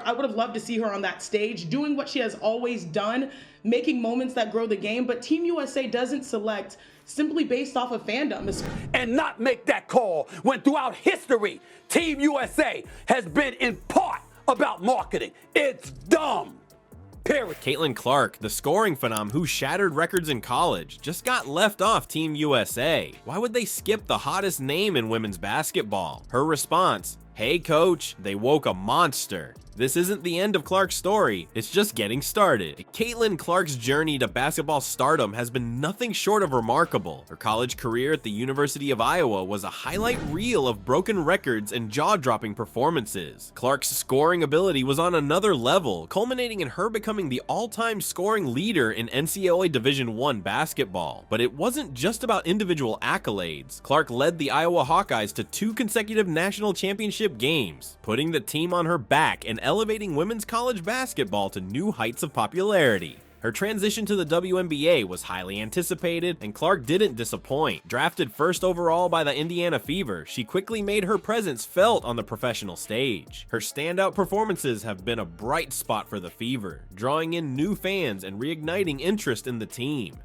I would have loved to see her on that stage doing what she has always done, making moments that grow the game. But Team USA doesn't select simply based off of fandom. And not make that call when throughout history, Team USA has been in part about marketing. It's dumb. Period. Caitlin Clark, the scoring phenom who shattered records in college, just got left off Team USA. Why would they skip the hottest name in women's basketball? Her response: "Hey coach, they woke a monster." This isn't the end of Clark's story, it's just getting started. Caitlin Clark's journey to basketball stardom has been nothing short of remarkable. Her college career at the University of Iowa was a highlight reel of broken records and jaw-dropping performances. Clark's scoring ability was on another level, culminating in her becoming the all-time scoring leader in NCAA Division I basketball. But it wasn't just about individual accolades. Clark led the Iowa Hawkeyes to 2 consecutive national championship games, putting the team on her back and elevating women's college basketball to new heights of popularity. Her transition to the WNBA was highly anticipated, and Clark didn't disappoint. Drafted first overall by the Indiana Fever, she quickly made her presence felt on the professional stage. Her standout performances have been a bright spot for the Fever, drawing in new fans and reigniting interest in the team.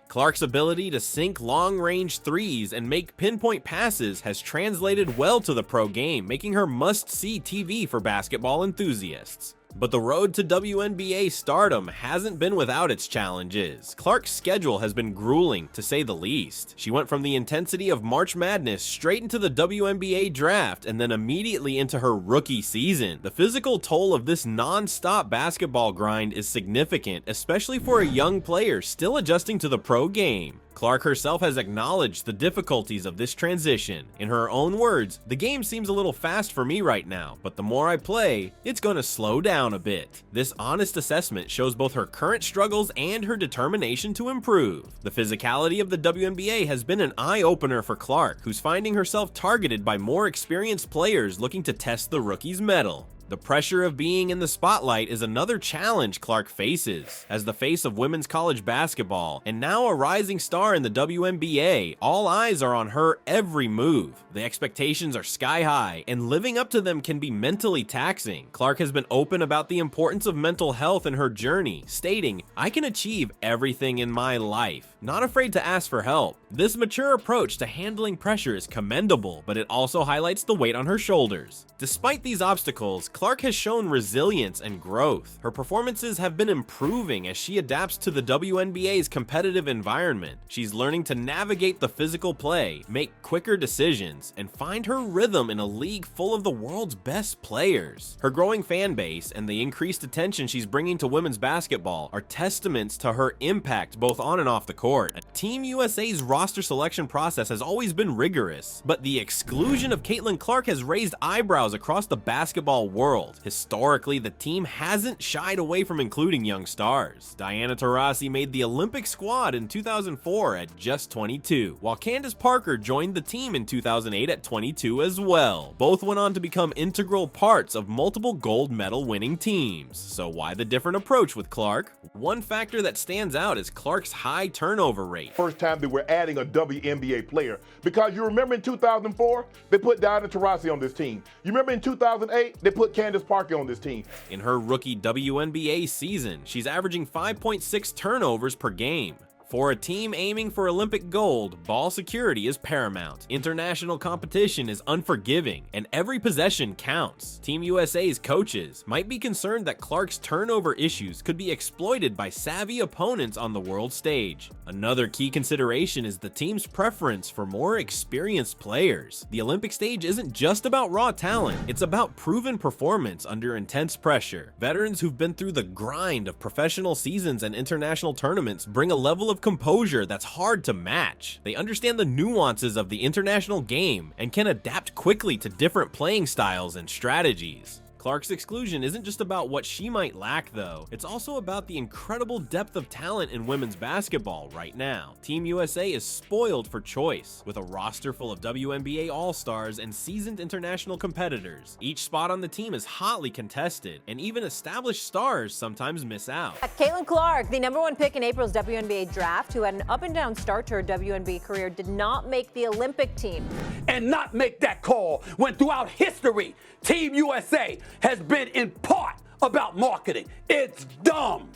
Clark's ability to sink long-range threes and make pinpoint passes has translated well to the pro game, making her must-see TV for basketball enthusiasts. But the road to WNBA stardom hasn't been without its challenges. Clark's schedule has been grueling, to say the least. She went from the intensity of March Madness straight into the WNBA draft and then immediately into her rookie season. The physical toll of this non-stop basketball grind is significant, especially for a young player still adjusting to the pro game. Clark herself has acknowledged the difficulties of this transition. In her own words, "The game seems a little fast for me right now, but the more I play, it's gonna slow down a bit." This honest assessment shows both her current struggles and her determination to improve. The physicality of the WNBA has been an eye-opener for Clark, who's finding herself targeted by more experienced players looking to test the rookie's mettle. The pressure of being in the spotlight is another challenge Clark faces. As the face of women's college basketball, and now a rising star in the WNBA, all eyes are on her every move. The expectations are sky high, and living up to them can be mentally taxing. Clark has been open about the importance of mental health in her journey, stating, "I can achieve everything in my life," not afraid to ask for help. This mature approach to handling pressure is commendable, but it also highlights the weight on her shoulders. Despite these obstacles, Clark has shown resilience and growth. Her performances have been improving as she adapts to the WNBA's competitive environment. She's learning to navigate the physical play, make quicker decisions, and find her rhythm in a league full of the world's best players. Her growing fan base and the increased attention she's bringing to women's basketball are testaments to her impact both on and off the court. Team USA's roster selection process has always been rigorous, but the exclusion of Caitlin Clark has raised eyebrows across the basketball world. Historically, the team hasn't shied away from including young stars. Diana Taurasi made the Olympic squad in 2004 at just 22, while Candace Parker joined the team in 2008 at 22 as well. Both went on to become integral parts of multiple gold medal winning teams. So why the different approach with Clark? One factor that stands out is Clark's high turnover rate. First time that we're adding a WNBA player, because you remember in 2004, they put Diana Taurasi on this team. You remember in 2008, they put Candace Parker on this team. In her rookie WNBA season, she's averaging 5.6 turnovers per game. For a team aiming for Olympic gold, ball security is paramount. International competition is unforgiving, and every possession counts. Team USA's coaches might be concerned that Clark's turnover issues could be exploited by savvy opponents on the world stage. Another key consideration is the team's preference for more experienced players. The Olympic stage isn't just about raw talent, it's about proven performance under intense pressure. Veterans who've been through the grind of professional seasons and international tournaments bring a level of composure that's hard to match. They understand the nuances of the international game and can adapt quickly to different playing styles and strategies. Clark's exclusion isn't just about what she might lack though, it's also about the incredible depth of talent in women's basketball right now. Team USA is spoiled for choice, with a roster full of WNBA All-Stars and seasoned international competitors. Each spot on the team is hotly contested, and even established stars sometimes miss out. Caitlin Clark, the #1 pick in April's WNBA draft, who had an up-and-down start to her WNBA career, did not make the Olympic team. And not make that call when throughout history, Team USA has been in part about marketing. It's dumb.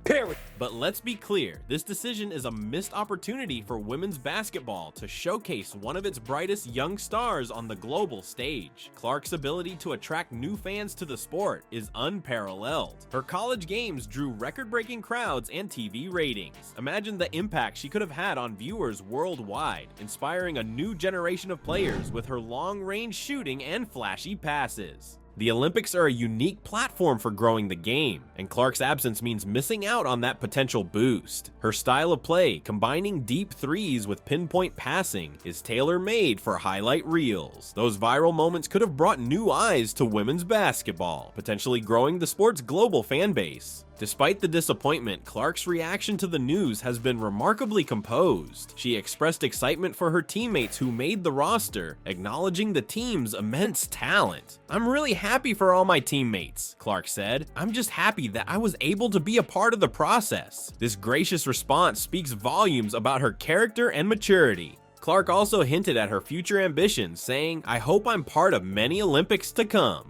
Period. But let's be clear, this decision is a missed opportunity for women's basketball to showcase one of its brightest young stars on the global stage. Clark's ability to attract new fans to the sport is unparalleled. Her college games drew record-breaking crowds and TV ratings. Imagine the impact she could have had on viewers worldwide, inspiring a new generation of players with her long-range shooting and flashy passes. The Olympics are a unique platform for growing the game, and Clark's absence means missing out on that potential boost. Her style of play, combining deep threes with pinpoint passing, is tailor-made for highlight reels. Those viral moments could have brought new eyes to women's basketball, potentially growing the sport's global fan base. Despite the disappointment, Clark's reaction to the news has been remarkably composed. She expressed excitement for her teammates who made the roster, acknowledging the team's immense talent. "I'm really happy for all my teammates," Clark said. "I'm just happy that I was able to be a part of the process." This gracious response speaks volumes about her character and maturity. Clark also hinted at her future ambitions, saying, "I hope I'm part of many Olympics to come."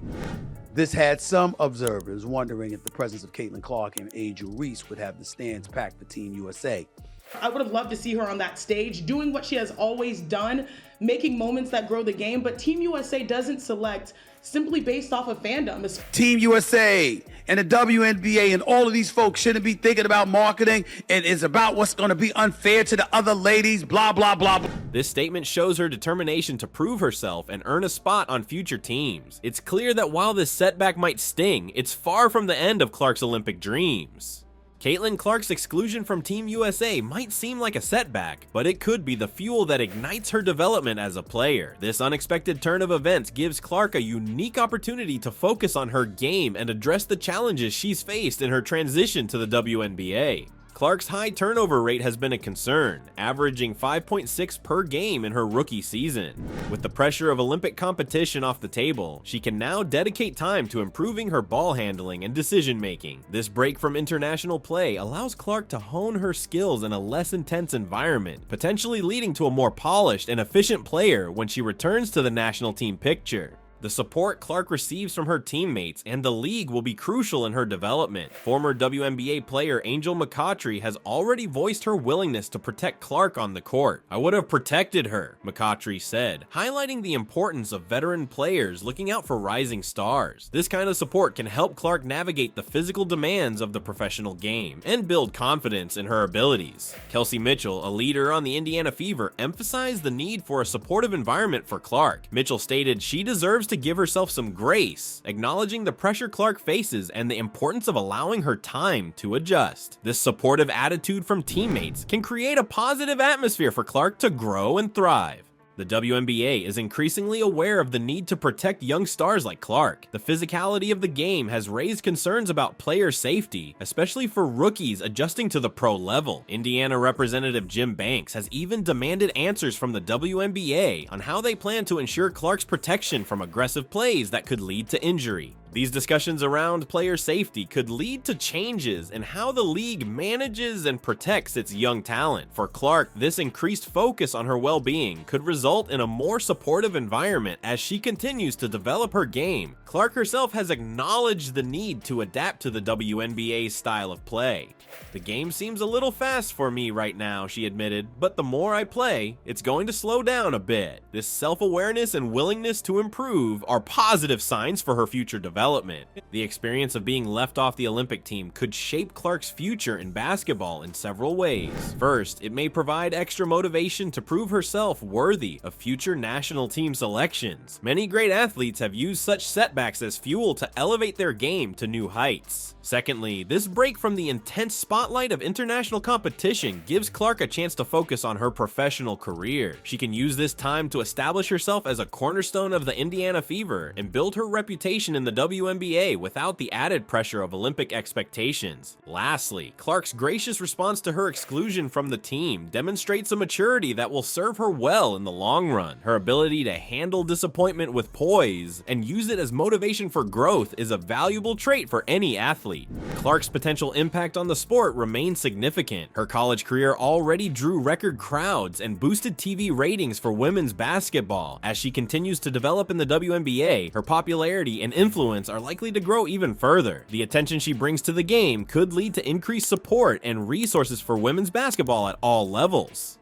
This had some observers wondering if the presence of Caitlin Clark and Angel Reese would have the stands packed for Team USA. I would have loved to see her on that stage doing what she has always done, making moments that grow the game, but Team USA doesn't select simply based off of fandom. Team USA and the WNBA and all of these folks shouldn't be thinking about marketing. It is about what's going to be unfair to the other ladies, blah, blah, blah, blah. This statement shows her determination to prove herself and earn a spot on future teams. It's clear that while this setback might sting, it's far from the end of Clark's Olympic dreams. Caitlin Clark's exclusion from Team USA might seem like a setback, but it could be the fuel that ignites her development as a player. This unexpected turn of events gives Clark a unique opportunity to focus on her game and address the challenges she's faced in her transition to the WNBA. Clark's high turnover rate has been a concern, averaging 5.6 per game in her rookie season. With the pressure of Olympic competition off the table, she can now dedicate time to improving her ball handling and decision-making. This break from international play allows Clark to hone her skills in a less intense environment, potentially leading to a more polished and efficient player when she returns to the national team picture. The support Clark receives from her teammates and the league will be crucial in her development. Former WNBA player Angel McCoughtry has already voiced her willingness to protect Clark on the court. "I would have protected her," McCoughtry said, highlighting the importance of veteran players looking out for rising stars. This kind of support can help Clark navigate the physical demands of the professional game and build confidence in her abilities. Kelsey Mitchell, a leader on the Indiana Fever, emphasized the need for a supportive environment for Clark. Mitchell stated she deserves to give herself some grace, acknowledging the pressure Clark faces and the importance of allowing her time to adjust. This supportive attitude from teammates can create a positive atmosphere for Clark to grow and thrive. The WNBA is increasingly aware of the need to protect young stars like Clark. The physicality of the game has raised concerns about player safety, especially for rookies adjusting to the pro level. Indiana Representative Jim Banks has even demanded answers from the WNBA on how they plan to ensure Clark's protection from aggressive plays that could lead to injury. These discussions around player safety could lead to changes in how the league manages and protects its young talent. For Clark, this increased focus on her well-being could result in a more supportive environment as she continues to develop her game. Clark herself has acknowledged the need to adapt to the WNBA's style of play. "The game seems a little fast for me right now," she admitted, "but the more I play, it's going to slow down a bit." This self-awareness and willingness to improve are positive signs for her future development. The experience of being left off the Olympic team could shape Clark's future in basketball in several ways. First, it may provide extra motivation to prove herself worthy of future national team selections. Many great athletes have used such setbacks as fuel to elevate their game to new heights. Secondly, this break from the intense spotlight of international competition gives Clark a chance to focus on her professional career. She can use this time to establish herself as a cornerstone of the Indiana Fever and build her reputation in the WNBA without the added pressure of Olympic expectations. Lastly, Clark's gracious response to her exclusion from the team demonstrates a maturity that will serve her well in the long run. Her ability to handle disappointment with poise and use it as motivation for growth is a valuable trait for any athlete. Clark's potential impact on the sport remains significant. Her college career already drew record crowds and boosted TV ratings for women's basketball. As she continues to develop in the WNBA, her popularity and influence are likely to grow even further. The attention she brings to the game could lead to increased support and resources for women's basketball at all levels.